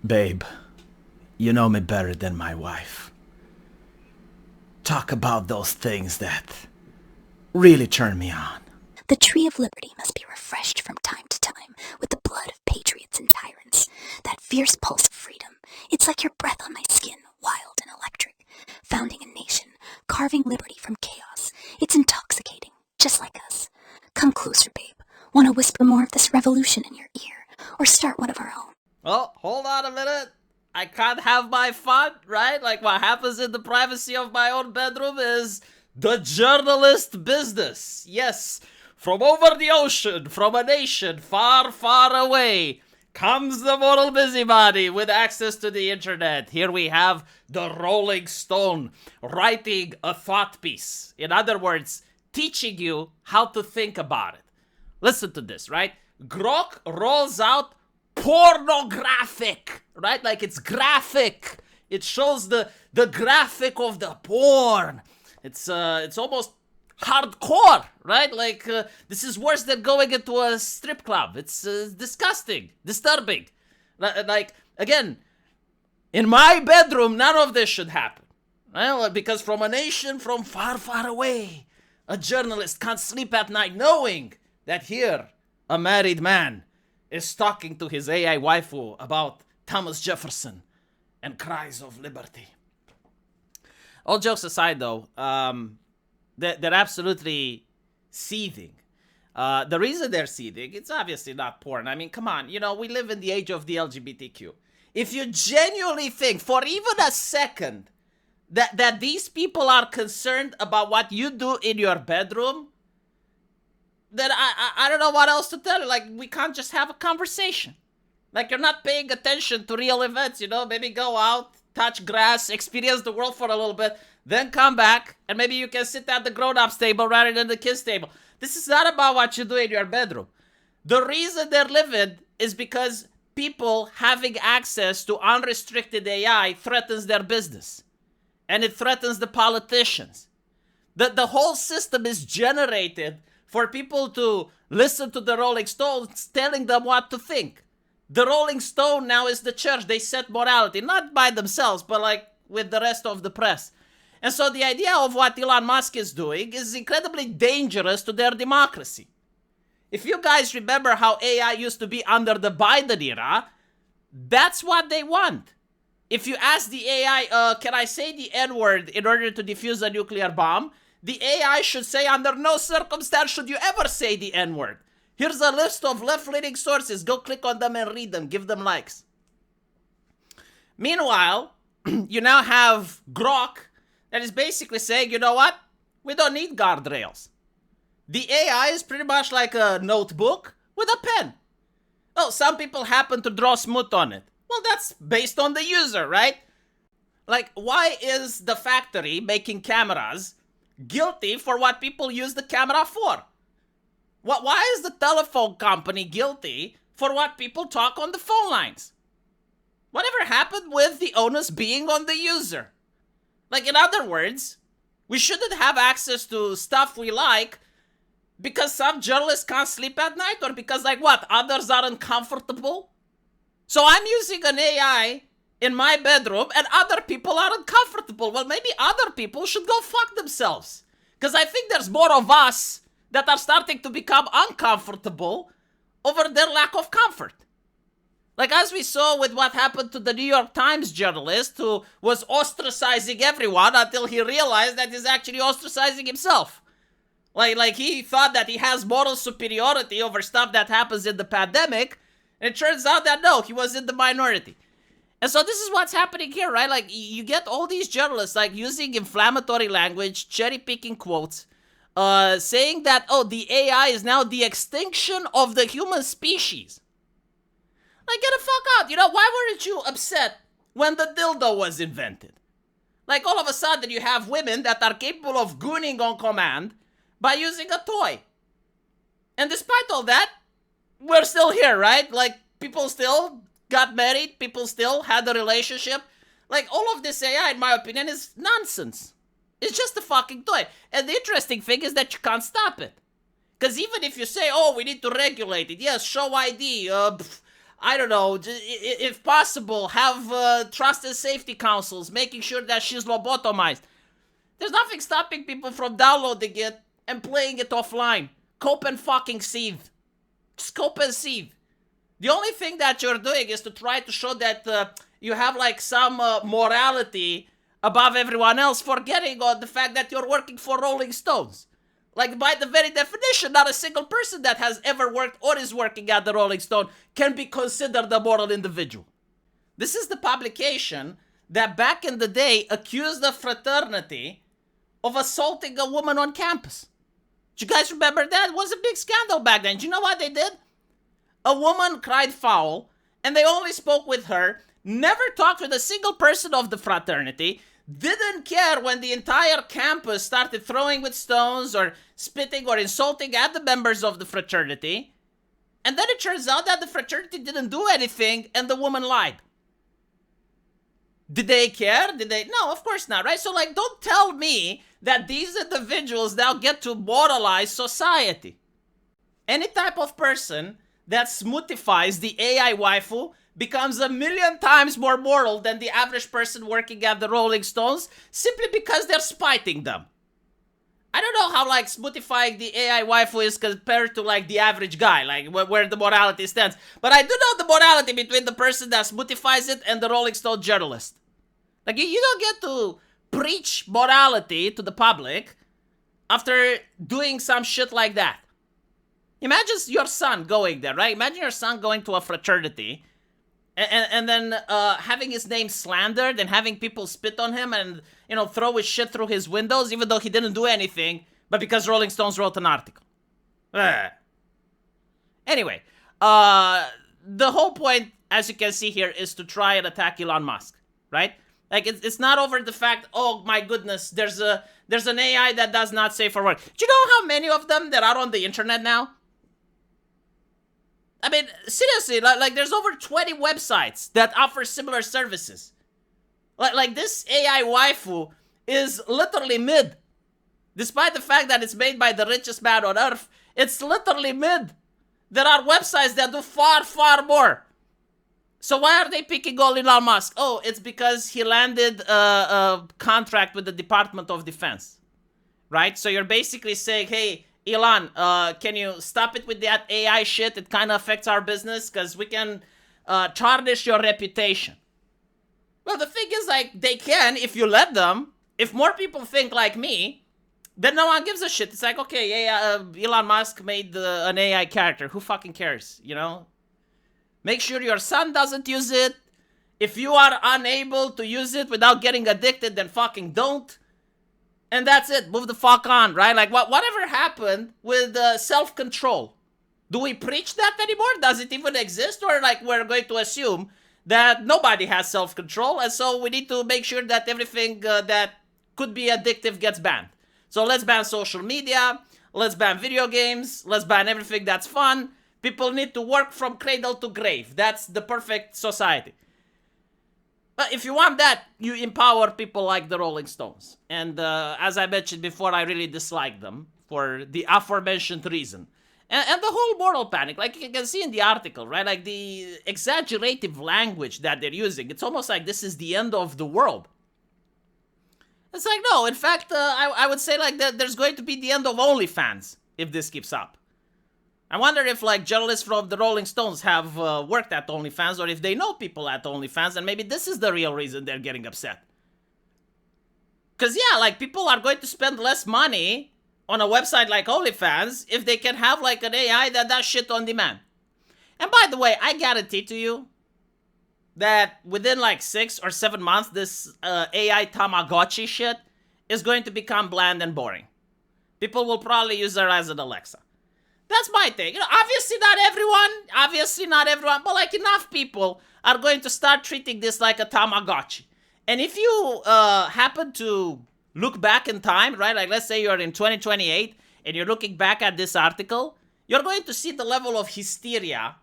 Babe, you know me better than my wife. Talk about those things that really turn me on. The tree of liberty must be refreshed from time to time with the blood of patriots and tyrants. That fierce pulse of freedom. It's like your breath on my skin, wild and electric. Founding a nation, carving liberty from chaos. It's intoxicating, just like us. Come closer, babe. Want to whisper more of this revolution in your ear? Or start one of our own? Oh, hold on a minute. I can't have my fun, right? Like what happens in the privacy of my own bedroom is the journalist business. Yes, from over the ocean, from a nation far, far away, comes the mortal busybody with access to the internet. Here we have the Rolling Stone writing a thought piece. In other words, teaching you how to think about it. Listen to this, right? Grok rolls out pornographic, right? Like it's graphic. It shows the graphic of the porn. It's almost hardcore, right? Like this is worse than going into a strip club. It's disgusting, disturbing. Like again, in my bedroom, none of this should happen, right? Because from a nation from far, far away, a journalist can't sleep at night knowing that here a married man is talking to his AI waifu about Thomas Jefferson and cries of liberty. All jokes aside, though, they're absolutely seething. The reason they're seething, it's obviously not porn. I mean, come on, we live in the age of the LGBTQ. If you genuinely think for even a second that these people are concerned about what you do in your bedroom, then I don't know what else to tell you. Like, we can't just have a conversation. Like, you're not paying attention to real events, Maybe go out, touch grass, experience the world for a little bit, then come back, and maybe you can sit at the grown-ups table rather than the kids table. This is not about what you do in your bedroom. The reason they're livid is because people having access to unrestricted AI threatens their business. And it threatens the politicians. The whole system is generated for people to listen to the Rolling Stones telling them what to think. The Rolling Stone now is the church. They set morality, not by themselves, but like with the rest of the press. And so the idea of what Elon Musk is doing is incredibly dangerous to their democracy. If you guys remember how AI used to be under the Biden era, that's what they want. If you ask the AI, can I say the N-word in order to defuse a nuclear bomb? The AI should say, under no circumstance should you ever say the N-word. Here's a list of left-leaning sources. Go click on them and read them. Give them likes. Meanwhile, you now have Grok that is basically saying, you know what? We don't need guardrails. The AI is pretty much like a notebook with a pen. Oh, some people happen to draw smooth on it. Well, that's based on the user, right? Like, why is the factory making cameras guilty for what people use the camera for? Why is the telephone company guilty for what people talk on the phone lines? Whatever happened with the onus being on the user? Like, in other words, we shouldn't have access to stuff we like because some journalists can't sleep at night, or because, like, what, others are uncomfortable? So I'm using an AI in my bedroom and other people are uncomfortable. Well, maybe other people should go fuck themselves. Because I think there's more of us that are starting to become uncomfortable over their lack of comfort. Like, as we saw with what happened to the New York Times journalist who was ostracizing everyone until he realized that he's actually ostracizing himself. Like he thought that he has moral superiority over stuff that happens in the pandemic, and it turns out that no, he was in the minority. And so this is what's happening here, right? Like, you get all these journalists, like, using inflammatory language, cherry-picking quotes, saying that, oh, the AI is now the extinction of the human species. Like, get the fuck out. Why weren't you upset when the dildo was invented? Like, all of a sudden, you have women that are capable of gooning on command by using a toy. And despite all that, we're still here, right? Like, people still got married, people still had a relationship. Like, all of this AI, in my opinion, is nonsense. It's just a fucking toy. And the interesting thing is that you can't stop it. Because even if you say, oh, we need to regulate it, yes, show ID, I don't know, if possible, have trust and safety councils making sure that she's lobotomized. There's nothing stopping people from downloading it and playing it offline. Cope and fucking seethe. Just cope and seethe. The only thing that you're doing is to try to show that you have like some morality above everyone else, forgetting on the fact that you're working for Rolling Stones. Like, by the very definition, not a single person that has ever worked or is working at the Rolling Stone can be considered a moral individual. This is the publication that back in the day accused a fraternity of assaulting a woman on campus. Do you guys remember that? It was a big scandal back then. Do you know what they did? A woman cried foul, and they only spoke with her, never talked with a single person of the fraternity, didn't care when the entire campus started throwing with stones or spitting or insulting at the members of the fraternity. And then it turns out that the fraternity didn't do anything and the woman lied. Did they care? Did they? No, of course not, right? So, like, don't tell me that these individuals now get to moralize society. Any type of person that smoothifies the AI waifu becomes 1,000,000 times more moral than the average person working at the Rolling Stones simply because they're spiting them. I don't know how, like, smoothifying the AI waifu is compared to, like, the average guy, like, where the morality stands. But I do know the morality between the person that smoothifies it and the Rolling Stone journalist. Like, you don't get to preach morality to the public after doing some shit like that. Imagine your son going there, right? Imagine your son going to a fraternity and then having his name slandered and having people spit on him and, you know, throw his shit through his windows even though he didn't do anything, but because Rolling Stones wrote an article. Anyway, the whole point, as you can see here, is to try and attack Elon Musk, right? Like, it's not over the fact, oh my goodness, there's an AI that does not safe for work. Do you know how many of them that are on the internet now? I mean, seriously, like there's over 20 websites that offer similar services. Like this AI waifu is literally mid. Despite the fact that it's made by the richest man on earth, it's literally mid. There are websites that do far, far more. So why are they picking on Elon Musk? Oh, it's because he landed a contract with the Department of Defense, right? So you're basically saying, hey, Elon, can you stop it with that AI shit? It kind of affects our business because we can tarnish your reputation. Well, the thing is, like, they can if you let them. If more people think like me, then no one gives a shit. It's like, okay, yeah, Elon Musk made an AI character. Who fucking cares, you know? Make sure your son doesn't use it. If you are unable to use it without getting addicted, then fucking don't. And that's it. Move the fuck on, right? Like, whatever happened with self-control? Do we preach that anymore? Does it even exist? Or, like, we're going to assume that nobody has self-control, and so we need to make sure that everything that could be addictive gets banned. So let's ban social media. Let's ban video games. Let's ban everything that's fun. People need to work from cradle to grave. That's the perfect society. But if you want that, you empower people like the Rolling Stones. And as I mentioned before, I really dislike them for the aforementioned reason. And the whole moral panic, like you can see in the article, right? Like the exaggerative language that they're using. It's almost like this is the end of the world. It's like, no, in fact, I would say like that there's going to be the end of OnlyFans if this keeps up. I wonder if, like, journalists from the Rolling Stones have worked at OnlyFans, or if they know people at OnlyFans, and maybe this is the real reason they're getting upset. Because, yeah, like, people are going to spend less money on a website like OnlyFans if they can have, like, an AI that does shit on demand. And by the way, I guarantee to you that within, like, 6 or 7 months, this AI Tamagotchi shit is going to become bland and boring. People will probably use her as an Alexa. That's my thing. You know, obviously not everyone, but like enough people are going to start treating this like a Tamagotchi. And if you happen to look back in time, right? Like let's say you're in 2028 and you're looking back at this article, you're going to see the level of hysteria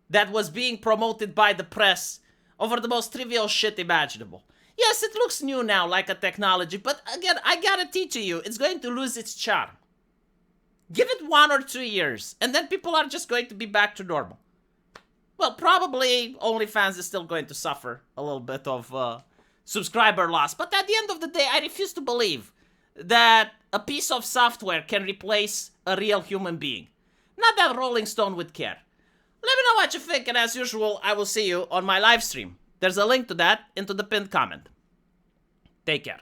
that was being promoted by the press over the most trivial shit imaginable. Yes, it looks new now like a technology, but again, I guarantee to you, it's going to lose its charm. Give it 1 or 2 years, and then people are just going to be back to normal. well, probably OnlyFans is still going to suffer a little bit of subscriber loss. But at the end of the day, I refuse to believe that a piece of software can replace a real human being. Not that Rolling Stone would care. Let me know what you think, and as usual, I will see you on my live stream. There's a link to that into the pinned comment. Take care.